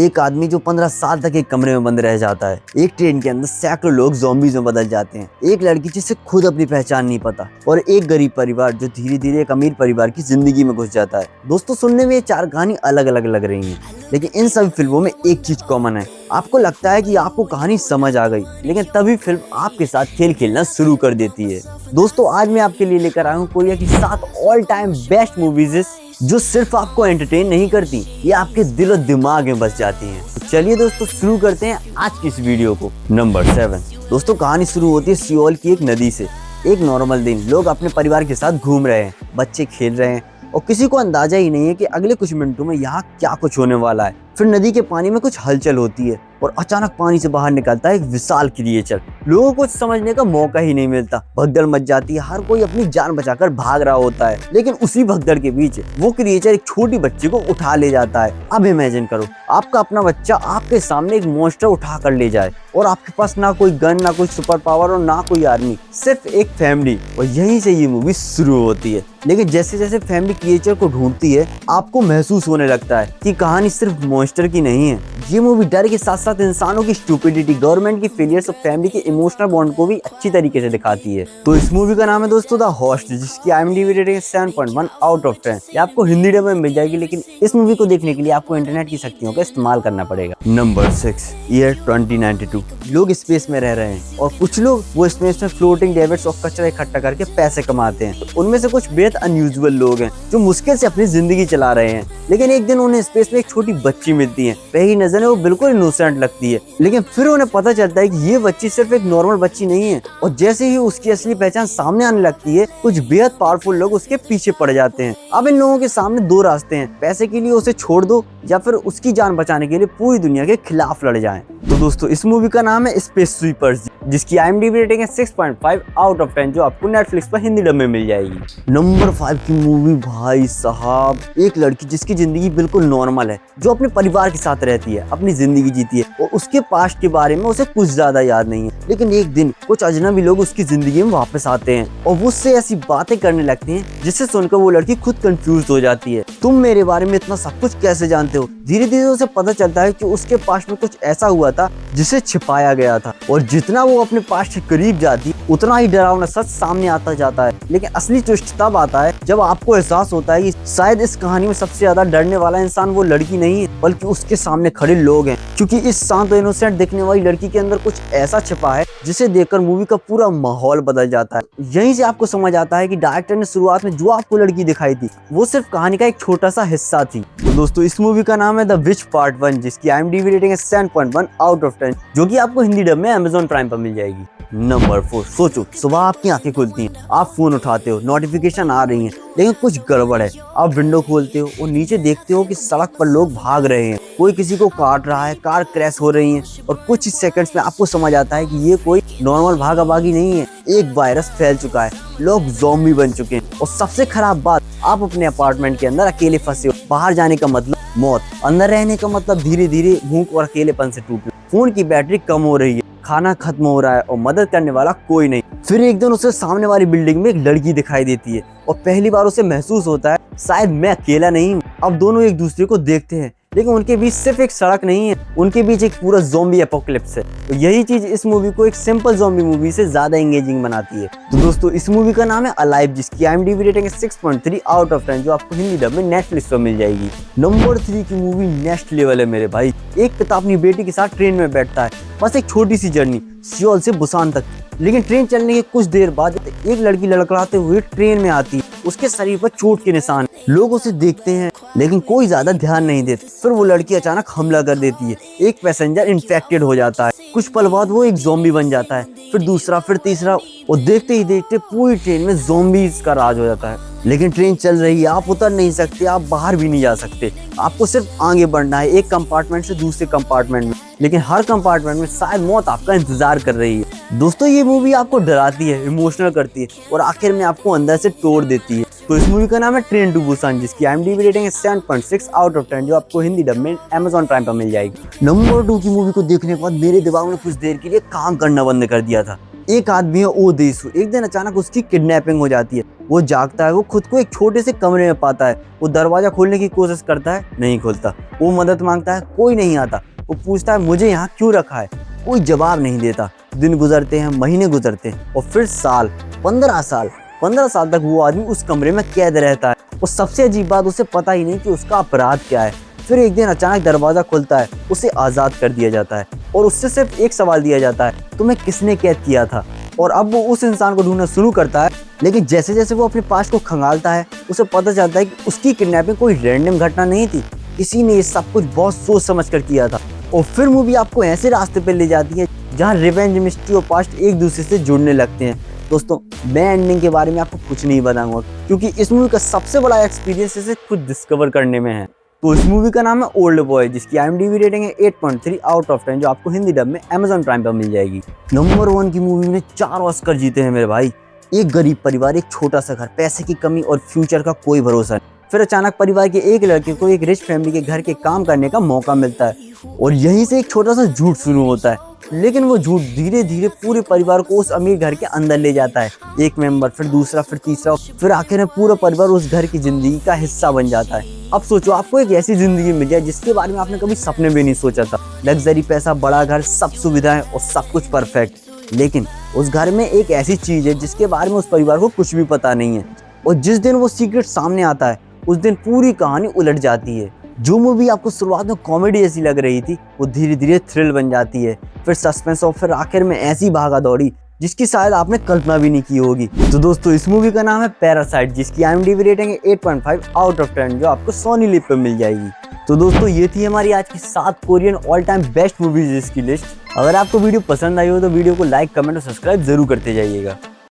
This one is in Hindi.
एक आदमी जो 15 साल तक एक कमरे में बंद रह जाता है। एक ट्रेन के अंदर सैकड़ों लोग ज़ॉम्बीज़ में बदल जाते हैं। एक लड़की जिसे खुद अपनी पहचान नहीं पता और एक गरीब परिवार जो धीरे धीरे एक अमीर परिवार की जिंदगी में घुस जाता है। दोस्तों, सुनने में ये 4 कहानी अलग अलग लग रही हैं, लेकिन इन सभी फिल्मों में एक चीज कॉमन है। आपको लगता है कि आपको कहानी समझ आ गई, लेकिन तभी फिल्म आपके साथ खेल खेलना शुरू कर देती है। दोस्तों, आज मैं आपके लिए लेकर आया हूँ कोरिया की 7 ऑल टाइम बेस्ट मूवीज जो सिर्फ आपको एंटरटेन नहीं करती, ये आपके दिल और दिमाग में बस जाती हैं। तो चलिए दोस्तों, शुरू करते हैं आज की इस वीडियो को। नंबर 7। दोस्तों, कहानी शुरू होती है सियोल की एक नदी से। एक नॉर्मल दिन, लोग अपने परिवार के साथ घूम रहे हैं, बच्चे खेल रहे हैं और किसी को अंदाजा ही नहीं है कि अगले कुछ मिनटों में यहाँ क्या कुछ होने वाला है। फिर नदी के पानी में कुछ हलचल होती है और अचानक पानी से बाहर निकलता है एक विशाल क्रिएचर। लोगों को कुछ समझने का मौका ही नहीं मिलता, भगदड़ मच जाती है, हर कोई अपनी जान बचाकर भाग रहा होता है। लेकिन उसी भगदड़ के बीच वो क्रिएचर एक छोटी बच्ची को उठा ले जाता है। अब इमेजिन करो, आपका अपना बच्चा आपके सामने एक मॉन्स्टर उठा कर ले जाए और आपके पास ना कोई गन, ना कोई सुपर पावर और ना कोई आर्मी, सिर्फ एक फैमिली। और यहीं से ये मूवी शुरू होती है। लेकिन जैसे जैसे फैमिली क्रिएचर को ढूंढती है, आपको महसूस होने लगता है कि कहानी सिर्फ मॉन्स्टर की नहीं है। ये मूवी डर के साथ साथ इंसानों की स्टूपिडिटी, गवर्नमेंट की फेलियर्स और फैमिली के इमोशनल बॉन्ड को भी अच्छी तरीके से दिखाती है। तो इस मूवी का नाम है दोस्तों द होस्ट, जिसकी IMDb रेटिंग है 7.1 आउट ऑफ 10। ये आपको हिंदी डब में मिल जाएगी, लेकिन इस मूवी को देखने के लिए आपको इंटरनेट की शक्तियों का इस्तेमाल करना पड़ेगा। Number 6, year 2092। लोग स्पेस में रह रहे हैं और कुछ लोग वो स्पेस में फ्लोटिंग डेविड्स और कचरा इकट्ठा करके पैसे कमाते हैं। तो उनमें से कुछ बेहद अनयूजुअल लोग हैं जो मुश्किल से अपनी जिंदगी चला रहे हैं। लेकिन एक दिन उन्हें स्पेस में एक छोटी बच्ची मिलती है। पहली नजर में वो बिल्कुल इनोसेंट लगती है, लेकिन फिर उन्हें पता चलता है कि ये बच्ची सिर्फ एक नॉर्मल बच्ची नहीं है। और जैसे ही उसकी असली पहचान सामने आने लगती है, कुछ बेहद पावरफुल लोग उसके पीछे पड़ जाते हैं। अब इन लोगों के सामने 2 रास्ते हैं, पैसे के लिए उसे छोड़ दो या फिर उसकी जान बचाने के लिए पूरी दुनिया के खिलाफ लड़ जाएं। तो दोस्तों, इस मूवी का नाम है स्पेस स्वीपर्स, जिसकी IMDb रेटिंग है 6.5 आउट ऑफ 10, जो आपको नेटफ्लिक्स पर हिंदी डब में मिल जाएगी। नंबर 5 की मूवी, भाई साहब, एक लड़की जिसकी जिंदगी बिल्कुल नॉर्मल है, जो अपने परिवार के साथ रहती है, अपनी जिंदगी जीती है और उसके पास्ट के बारे में उसे कुछ ज्यादा याद नहीं है। लेकिन एक दिन कुछ अजनबी लोग उसकी जिंदगी में वापस आते हैं और वो उससे ऐसी बातें करने लगते हैं जिससे सुनकर वो लड़की खुद कंफ्यूज हो जाती है। तुम मेरे बारे में इतना सब कुछ कैसे जानते हो? धीरे धीरे उसे पता चलता है कि उसके पास्ट में कुछ ऐसा हुआ था जिसे छिपाया गया था। और जितना वो अपने पास्ट के करीब जाती, उतना ही डरावना सच सामने आता जाता है। लेकिन असली ट्विस्ट तब आता है जब आपको एहसास होता है कि शायद इस कहानी में सबसे ज्यादा डरने वाला इंसान वो लड़की नहीं है, बल्कि उसके सामने खड़े लोग हैं। क्योंकि इस शांत और इनोसेंट दिखने वाली लड़की के अंदर कुछ ऐसा छिपा है जिसे देखकर मूवी का पूरा माहौल बदल जाता है। यहीं से आपको समझ आता है कि डायरेक्टर ने शुरुआत में जो आपको लड़की दिखाई थी, वो सिर्फ कहानी का एक छोटा सा हिस्सा थी। तो दोस्तों, इस मूवी का नाम है द विच पार्ट 1, जिसकी IMDb रेटिंग है 7.1 आउट ऑफ 10, जो कि आपको हिंदी डब में Amazon प्राइम पर मिल जाएगी। नंबर 4। सोचो, सुबह आपकी आंखें खुलती हैं, आप फोन उठाते हो, नोटिफिकेशन आ रही हैं, लेकिन कुछ गड़बड़ है। आप विंडो खोलते हो और नीचे देखते हो कि सड़क पर लोग भाग रहे हैं, कोई किसी को काट रहा है, कार क्रैश हो रही है। और कुछ ही सेकंड्स में आपको समझ आता है कि ये कोई नॉर्मल भागाभागी नहीं है, एक वायरस फैल चुका है, लोग ज़ॉम्बी बन चुके हैं। और सबसे खराब बात, आप अपने अपार्टमेंट के अंदर अकेले फंसे हो। बाहर जाने का मतलब मौत, अंदर रहने का मतलब धीरे धीरे भूख और अकेलेपन से टूटना। फोन की बैटरी कम हो रही है, खाना खत्म हो रहा है और मदद करने वाला कोई नहीं। फिर एक दिन उसे सामने वाली बिल्डिंग में एक लड़की दिखाई देती है और पहली बार उसे महसूस होता है शायद मैं अकेला नहीं हूँ। अब दोनों एक दूसरे को देखते हैं, लेकिन उनके बीच सिर्फ एक सड़क नहीं है, उनके बीच एक पूरा ज़ॉम्बी एपोकलिप्स है। तो यही चीज इस मूवी को एक सिंपल ज़ॉम्बी मूवी से ज्यादा एंगेजिंग बनाती है। तो दोस्तों, इस मूवी का नाम है अलाइव, जिसकी IMDb रेटिंग है 6.3 आउट ऑफ 10, जो आपको हिंदी डब में नेटफ्लिक्स पर मिल जाएगी। नंबर 3 की मूवी नेक्स्ट लेवल है मेरे भाई। एक पिता अपनी बेटी के साथ ट्रेन में बैठता है, बस एक छोटी सी जर्नी सियोल से बुसान तक। लेकिन ट्रेन चलने के कुछ देर बाद एक लड़की लड़खड़ाते हुए ट्रेन में आती है। उसके शरीर पर चोट के निशान। लोग उसे देखते हैं लेकिन कोई ज्यादा ध्यान नहीं देते। फिर वो लड़की अचानक हमला कर देती है, एक पैसेंजर इन्फेक्टेड हो जाता है। कुछ पल बाद वो एक ज़ॉम्बी बन जाता है, फिर दूसरा, फिर तीसरा, और देखते ही देखते पूरी ट्रेन में ज़ॉम्बीज का राज हो जाता है। लेकिन ट्रेन चल रही है, आप उतर नहीं सकते, आप बाहर भी नहीं जा सकते, आपको सिर्फ आगे बढ़ना है, एक कंपार्टमेंट से दूसरे कंपार्टमेंट में। लेकिन हर कंपार्टमेंट में शायद मौत आपका इंतजार कर रही है। दोस्तों, ये मूवी आपको डराती है, इमोशनल करती है और आखिर में आपको अंदर से तोड़ देती है। तो इस मूवी का नाम है ट्रेन टू बुसान, जिसकी IMDb रेटिंग है 7.6 आउट ऑफ 10, जो आपको हिंदी डब में Amazon प्राइम पर मिल जाएगी। नंबर 2 की मूवी को देखने के बाद मेरे दिमाग ने कुछ देर के लिए काम करना बंद कर दिया था। एक आदमी है ओदेसु, एक दिन अचानक उसकी किडनैपिंग हो जाती है। वो जागता है, वो खुद को एक छोटे से कमरे में पाता है। वो दरवाजा खोलने की कोशिश करता है, नहीं खोलता। वो मदद मांगता है, कोई नहीं आता। वो पूछता है मुझे यहाँ क्यों रखा है, कोई जवाब नहीं देता। दिन गुजरते हैं, महीने गुजरते हैं और फिर साल, 15 साल तक वो आदमी उस कमरे में कैद रहता है। और सबसे अजीब बात, उसे पता ही नहीं कि उसका अपराध क्या है। फिर एक दिन अचानक दरवाजा खुलता है, उसे आज़ाद कर दिया जाता है और उससे सिर्फ एक सवाल दिया जाता है, तुम्हें किसने कैद किया था। और अब वो उस इंसान को ढूंढना शुरू करता है, लेकिन जैसे जैसे वो अपने पास्ट को खंगालता है, उसे पता चलता है कि उसकी किडनैपिंग कोई रैंडम घटना नहीं थी, किसी ने ये सब कुछ बहुत सोच समझ कर किया था। और फिर मूवी आपको ऐसे रास्ते पर ले जाती है जहाँ रिवेंज, मिस्ट्री और पास्ट एक दूसरे से जुड़ने लगते हैं। दोस्तों, मैं एंडिंग के बारे में आपको कुछ नहीं बताऊंगा, क्योंकि इस मूवी का सबसे बड़ा एक्सपीरियंस इसे खुद डिस्कवर करने में है। तो इस मूवी का नाम है ओल्ड बॉय, जिसकी IMDb रेटिंग है 8.3 आउट ऑफ 10, जो आपको हिंदी डब में Amazon प्राइम पर मिल जाएगी। नंबर 1 की मूवी ने 4 ऑस्कर जीते हैं मेरे भाई। एक गरीब परिवार, एक छोटा सा घर, पैसे की कमी और फ्यूचर का कोई भरोसा नहीं। फिर अचानक परिवार के एक लड़के को एक रिच फैमिली के घर के काम करने का मौका मिलता है और यहीं से एक छोटा सा झूठ शुरू होता है। लेकिन वो झूठ धीरे धीरे पूरे परिवार को उस अमीर घर के अंदर ले जाता है। एक मेंबर, फिर दूसरा, फिर तीसरा, फिर आखिर में पूरा परिवार उस घर की जिंदगी का हिस्सा बन जाता है। अब सोचो, आपको एक ऐसी जिंदगी मिल जाए जिसके बारे में आपने कभी सपने भी नहीं सोचा था। लग्जरी, पैसा, बड़ा घर, सब सुविधाएं और सब कुछ परफेक्ट। लेकिन उस घर में एक ऐसी चीज है जिसके बारे में उस परिवार को कुछ भी पता नहीं है। और जिस दिन वो सीक्रेट सामने आता है, उस दिन पूरी कहानी उलट जाती है। जो मूवी आपको शुरुआत में कॉमेडी जैसी लग रही थी, वो धीरे धीरे थ्रिल बन जाती है, फिर सस्पेंस और फिर आखिर में ऐसी भागा दौड़ी जिसकी शायद आपने कल्पना भी नहीं की होगी। तो दोस्तों, इस मूवी का नाम है पैरासाइट, जिसकी IMDb रेटिंग है 8.5 आउट ऑफ 10, जो आपको सोनी लिव पे मिल जाएगी। तो दोस्तों, ये थी हमारी आज की 7 Korean all time best movies की लिस्ट। अगर आपको वीडियो पसंद आई हो तो वीडियो को लाइक, कमेंट और सब्सक्राइब जरूर करते जाइएगा।